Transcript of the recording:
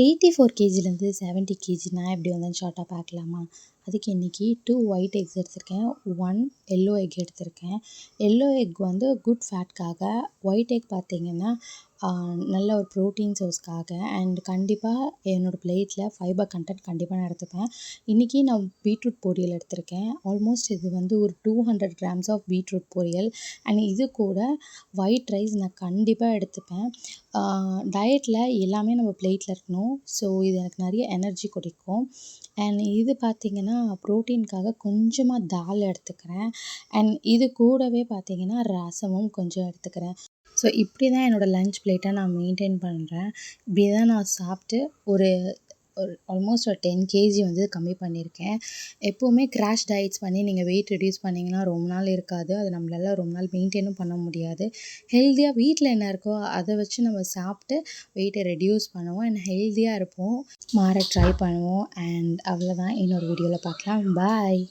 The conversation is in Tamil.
84 கேஜிலேருந்து 70 கேஜி நான் எப்படி வந்தேன்னு ஷார்ட்டாக பார்க்கலாமா? அதுக்கு இன்றைக்கி 2 ஒயிட் எக்ஸ் எடுத்திருக்கேன், 1 எல்லோ எக் எடுத்திருக்கேன். எல்லோ எக் வந்து குட் ஃபேட்காக, ஒயிட் எக் பார்த்திங்கன்னா நல்ல ஒரு ப்ரோட்டீன் சோர்ஸ்க்காக அண்ட் கண்டிப்பாக என்னோடய பிளேட்டில் ஃபைபர் கண்டென்ட் கண்டிப்பாக நான் எடுத்துப்பேன். இன்றைக்கி நான் பீட்ரூட் பொரியல் எடுத்திருக்கேன். ஆல்மோஸ்ட் இது வந்து ஒரு 200 கிராம்ஸ் ஆஃப் பீட்ரூட் பொரியல் அண்ட் இது கூட ஒயிட் ரைஸ் நான் கண்டிப்பாக எடுத்துப்பேன். டயட்டில் எல்லாமே நம்ம பிளேட்டில் இருக்கணும். ஸோ இது எனக்கு நிறைய எனர்ஜி கொடுக்கும். அண்ட் இது பார்த்திங்கன்னா ப்ரோட்டீனுக்காக கொஞ்சமாக தால் எடுத்துக்கிறேன். அண்ட் இது கூடவே பார்த்திங்கன்னா ரசமும் கொஞ்சம் எடுத்துக்கிறேன். ஸோ இப்படி தான் என்னோடய லன்ச் பிளேட்டை நான் மெயின்டைன் பண்ணுறேன். இப்படி தான் நான் சாப்பிட்டு ஒரு ஆல்மோஸ்ட் ஒரு 10 கேஜி வந்து கம்மி பண்ணியிருக்கேன். எப்போவுமே கிராஷ் டயட்ஸ் பண்ணி நீங்கள் வெயிட் ரெடியூஸ் பண்ணிங்கன்னா ரொம்ப நாள் இருக்காது. அது நம்மளால ரொம்ப நாள் மெயின்டைனும் பண்ண முடியாது. ஹெல்த்தியாக வீட்டில் என்ன இருக்கோ அதை வச்சு நம்ம சாப்பிட்டு வெயிட்டை ரெடியூஸ் பண்ணுவோம் அண்ட் ஹெல்த்தியாக இருப்போம். மாற ட்ரை பண்ணுவோம். அண்ட் அவ்வளோதான். இன்னொரு வீடியோவில் பார்க்கலாம். பாய்.